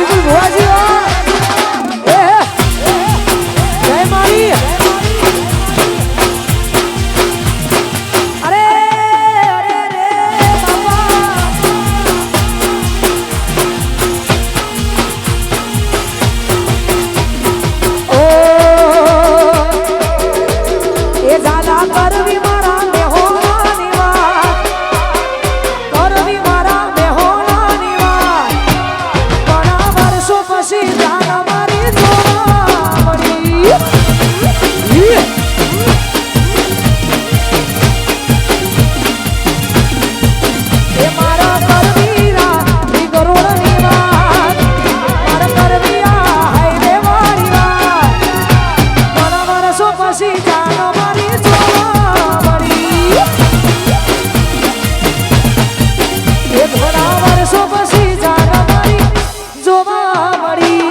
બિલકુલ ભુવાજી એ જય મારી અરે અરે રે બાબા ઓ એ દાદા કરવી મારા મેહોણાની વાત કરવી મારા મેહોણાની વાત ઘણા વર્ષો પછી જાન મારી જોવા મળી એ મારા કરવીરા ઈ ગરુડની વાત મારા કરવીરા હાઈવે વાળી વાત ઘણા વર્ષો પછી જાન મારી જોવા મળી એ ઘણા વર્ષો પછી જાન મારી જોવા મળી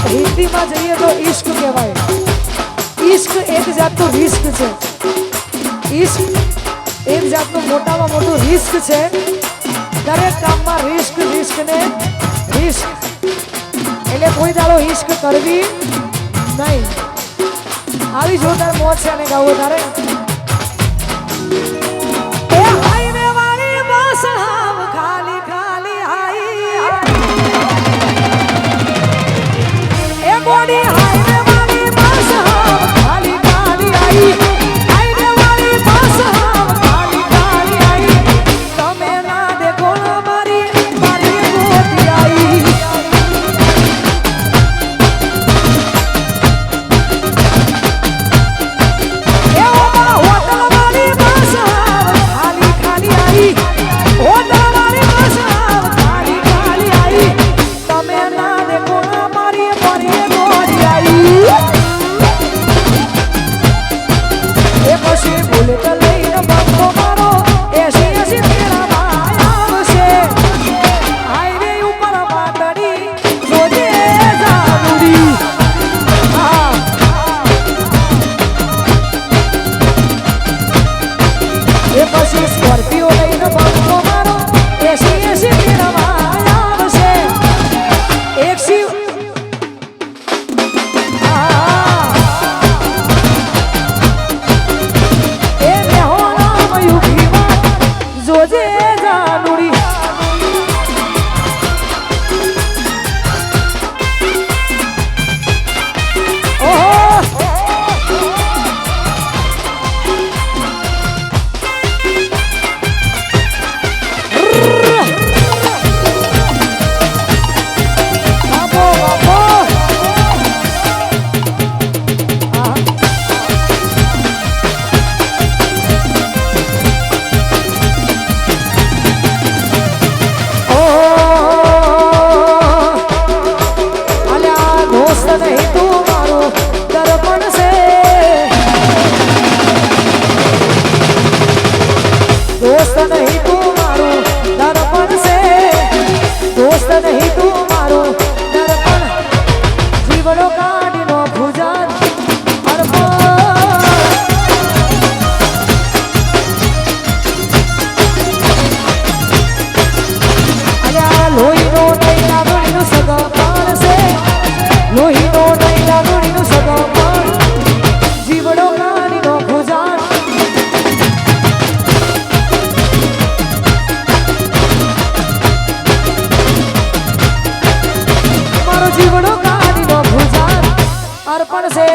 हिंदीમાં જઈએ તો ઈશ્ક કહેવાય ઈશ્ક એક જાતનું રિસ્ક છે ઈશ્ક એક જાતનું મોટામાં મોટું રિસ્ક છે દરેક કામમાં રિસ્ક ને રિસ્ક એટલે કોઈ દાડો ઈશ્ક કરવી નહીં આવી જોરદાર મોજ છે અને ગાવું તારે એ હાઈવે વાળી બસ હાવ ખાલી ખાલી આઈ એ બોડી હાઈવે વાળી બસ હાવ ખાલી ખાલી આઈ હાઈવે વાળી બસ હાવ ખાલી ખાલી આઈ તમે ના દેખો મારી મારી ગોતી આઈ એ હોટલ વાળી બસ લોહીનો નહીં લાગણીનો સગો પણ જીવડો કાનીનો ખુજાન મારો જીવડો કાનીનો ખુજાન અર્પણ છે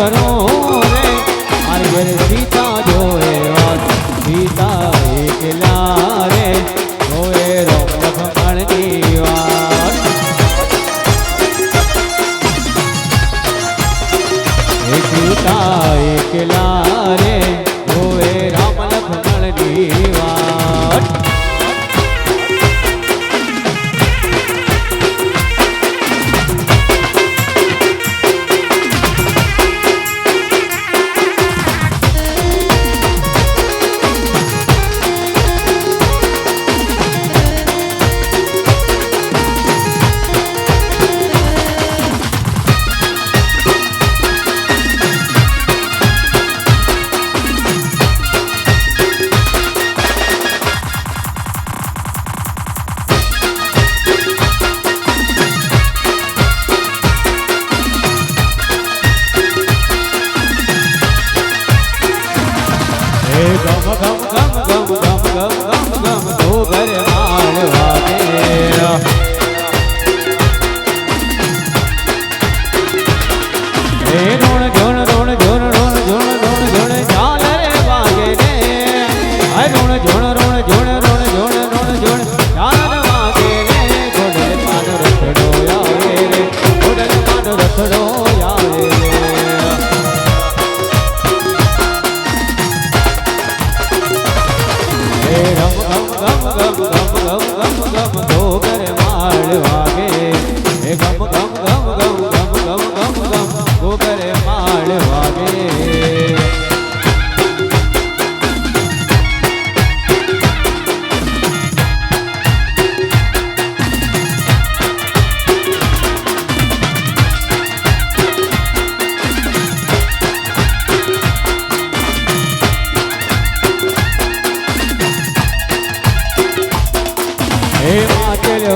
કરું રે મારી ઘેર સીતા જોએ વાત સીતા એકલા રે જોએ રામ લખમણની વાત સીતા એકલા રે જોએ રામ લખમણની વાત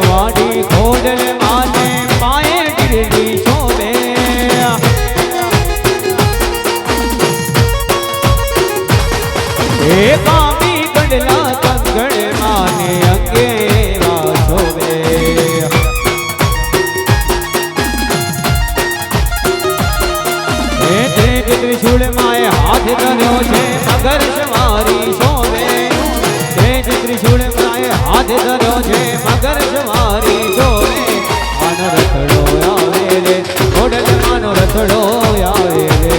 વાડી ખોડલ માને પાયે ગીરડી શોભે એ કામી કંડલા કંગણ માને અંગે શોભે એ ત્રિશુળ માએ હાથ ધર્યો છે મગર સવારી શોભે ત્રિશુળ માએ હાથ ધર્યો છે મગર સવારી શોભે માનો રથડો આવે રે ખોડલ માનો રથડો આવે રે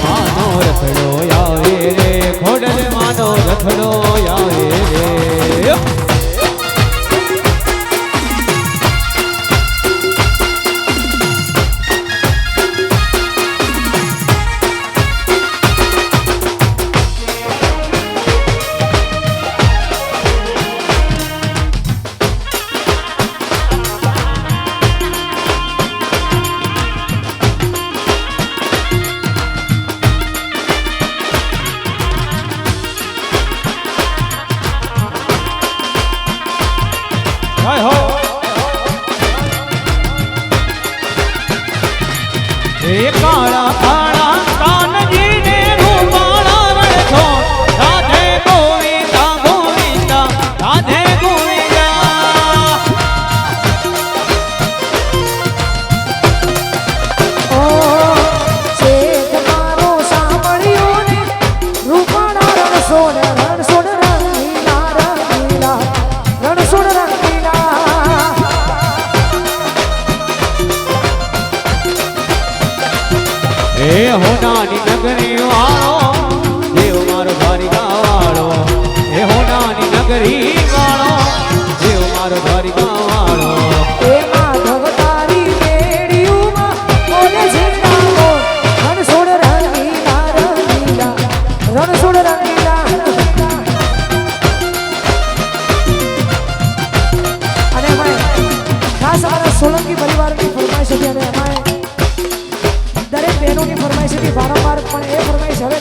માનો રથડો આવે રે ખોડલ માનો રથડો આવે રે કાળા કાળા કાનજી ને રૂપાળા રણછો રાધે ગોવિંદા ગોવિંદા રાધે ગોવિંદા ઓ શેખ મારો સાંભળ્યો ને રૂપાળા રણછોડ રણછોડ રંગીલા રંગીલા રણછોડ રંગીલા એ હોનાની નગરી વાળો દેવ મારો દ્વારિકા વાળો એ હોનાની નગરી વાળો દેવ મારો દ્વારિકા વાળો એ માધવ તારી મેળીઓમાં બોલે છે નામો રણછોડ રંગીલા રંગીલા રણછોડ રંગીલા અને અમે ખાસ અમારા સોલંકી પરિવારની ફરમાઈશ હતી અને અમે દરેક બહેનોની ફરમાઈશ હતી વારંવાર પણ એ ફરમાઈશ હવે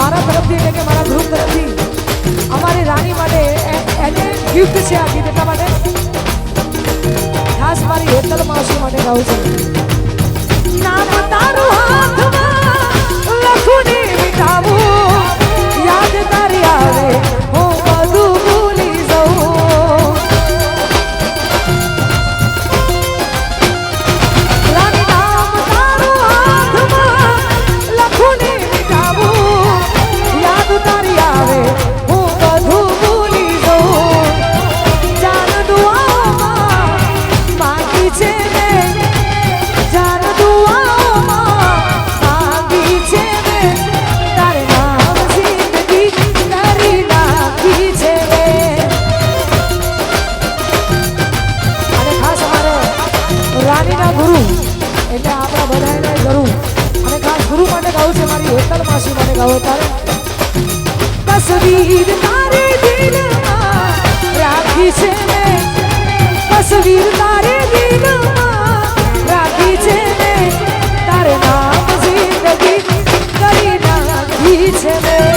મારા તરફથી એટલે કે મારા ગ્રુપ તરફથી અમારી રાણી માટે એને ગિફ્ટ છે આ ગીત એટલા માટે ખાસ મારી હેતલ માસી માટે ગાઉં છું નામ તારું હાથમાં લખું ને મિટાવું યાદ તારી આવે હું બધું ભૂલી જાઉં રાણી નામ તારું હાથમાં લખું ને મિટાવું યાદ તારી આવે હું બધું ભૂલી જાઉં જાન દુઆમાં માગી છે મેં જાન દુઆમાં માગી છે મેં તારે નામ જિંદગી કરી નાખી છે મેં અને ખાસ અમારે રાણીના ગુરુ એટલે આપણા બધાના ગુરુ અને ખાસ ગુરુ માટે ગાવું છે મારી હેતલ માસી માટે ગાવો તારે તસવીર તારી દિલમાં રાખી છે મેં તસવીર તારી દિલમાં રાખી છે મેં તારે નામ જિંદગી કરી નાખી છે મેં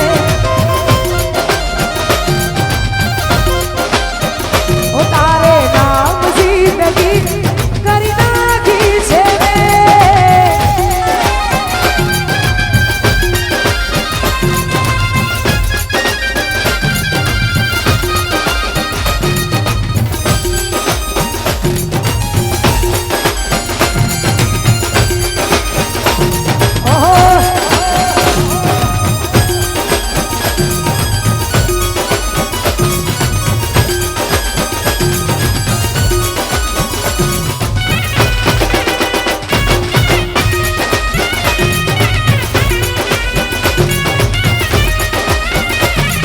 ઓ તારે નામ જિંદગી કરી નાખી છે મેં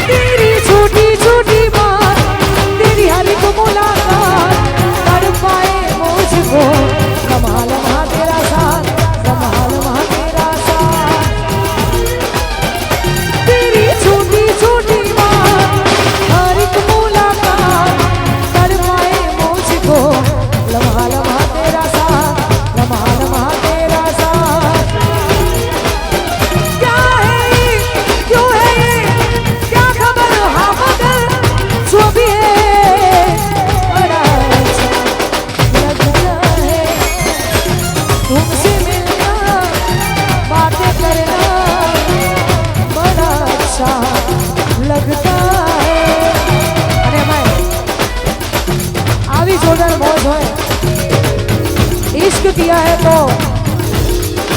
तेरी छोटी छोटी बात तेरी हर एक मुलाकात कर पाए मुझको लम्हा लम्हा तेरा साथ लम्हा लम्हा तेरा साथ तेरी छोटी छोटी बात हर एक मुलाकात कर पाए मुझको लम्हा लम्हा तेरा साथ लम्हा लम्हा तेरा साथ क्या है ये क्यों है ये क्या खबर हाँ मगर जो भी है बड़ा अच्छा लगता है तुमसे मिलना बातें करना बड़ा अच्छा लगता है अरे भाई आवी जोरदार मौज હોય इश्क किया है तो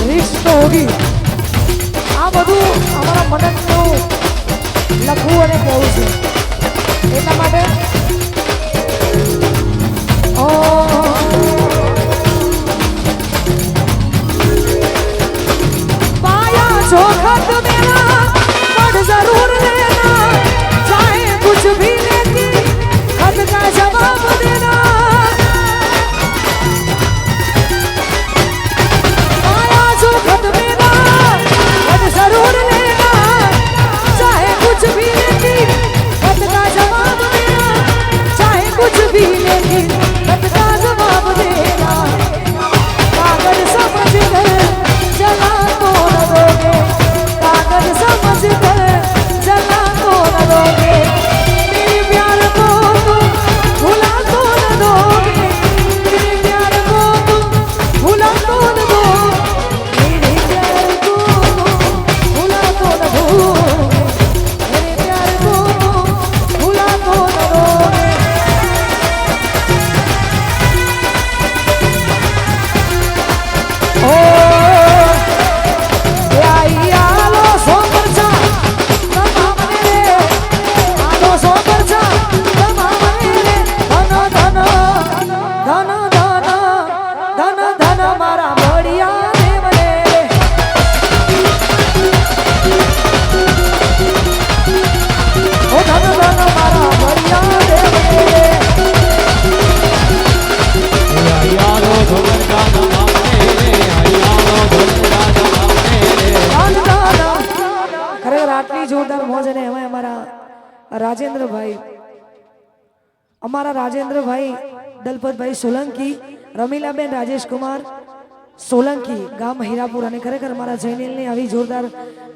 रिश्क तो होगी આ બધું અમારા મનનું લખવું અને કહેવું છે એટલા માટે ઓ पाया जो खत मेरा पढ़ जरूर लेना चाहे कुछ भी लेकिन खत का जवाब देना पाया जो खत मेरा पढ़ जरूर लेना चाहे कुछ भी लेकिन खत का जवाब देना चाहे कुछ भी लेकिन खत का जवाब देना कागज समझ कर जला तो न दोगे कागज समझ कर जला तो न दोगे मेरे प्यार को तुम भुला तो न दोगे मेरे प्यार को तुम भुला तो न दोगे मेरे प्यार को तुम भुला तो न दोगे मेरे प्यार को तुम भुला तो न दोगे ओ आई आलो सो परचा तमाम रे आलो सो परचा तमाम रे धन धन धन धन धन धन मारा बढ़िया देव रे ओ धन धन मारा बढ़िया देव रे હૈયાલો ધોળકા નમામે રે હૈયાલો ધોળકા નમામે રે ખરેખર આટલી જોરદાર મોજ અને એમાં અમારા રાજેન્દ્રભાઈ દલપતભાઈ સોલંકી રમીલાબેન રાજેશ કુમાર સોલંકી ગામ હીરાપુર અને ખરેખર મારા જૈનિલની આવી જોરદાર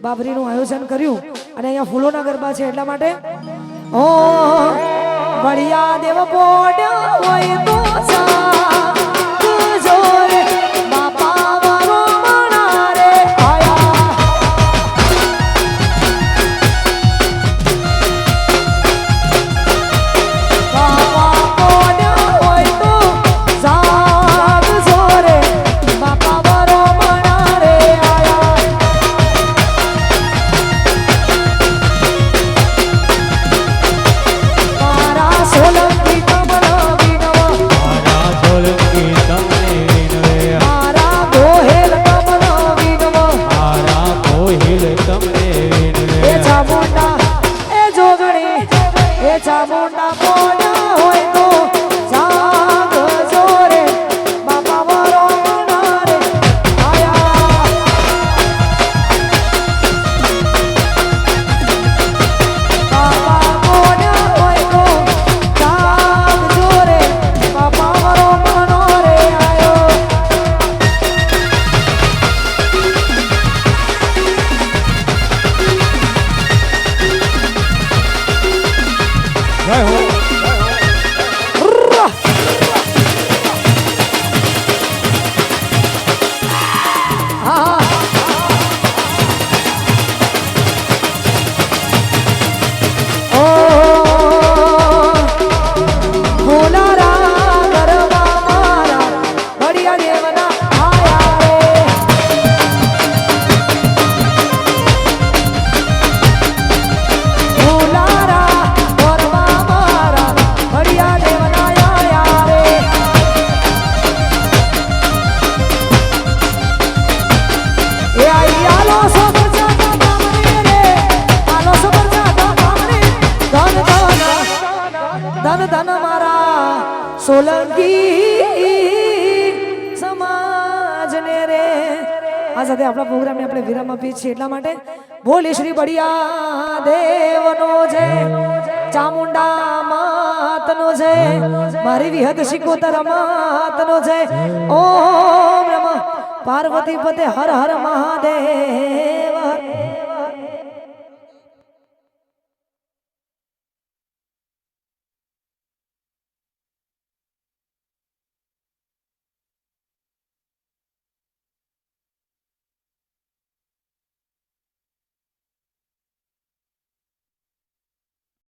બાબરીનું આયોજન કર્યું અને અહીંયા ફૂલોના ગરબા છે એટલા માટે ઓ બળિયા દેવ પોડ્યા હોય તો સાથ જોરે બાપા વારો મણા રે આયા બાપા પોડ્યા હોય તો સાથ જોરે બાપા વારો મણા રે આયા મારા સોલંકી કમળ વિનવા મારા સોલંકી તમને વિનવે મારા ગોહેલ કમળ વિનવા મારા કોહિલ તમને વિનવે એ ચામુંડા એ જોગણી એ ચામુંડા પોડા હોય તો જાગ જોરે બાપા વારો મણા રે આયા બાપા પોડા હોય તો જાગ જોરે બાપા વારો મણા રે આયો જય હો ધન ધન મારા સોલંકી સમાજને રે આ સાથે આપણા પ્રોગ્રામને આપણે વિરામ આપીએ છીએ એટલા માટે બોલે શ્રી બળિયા દેવનો છે ચામુંડા માતનો છે મારી વિહત શિકોતર માતનો છે ઓમ નમઃ પાર્વતી પતે હર હર મહાદેવ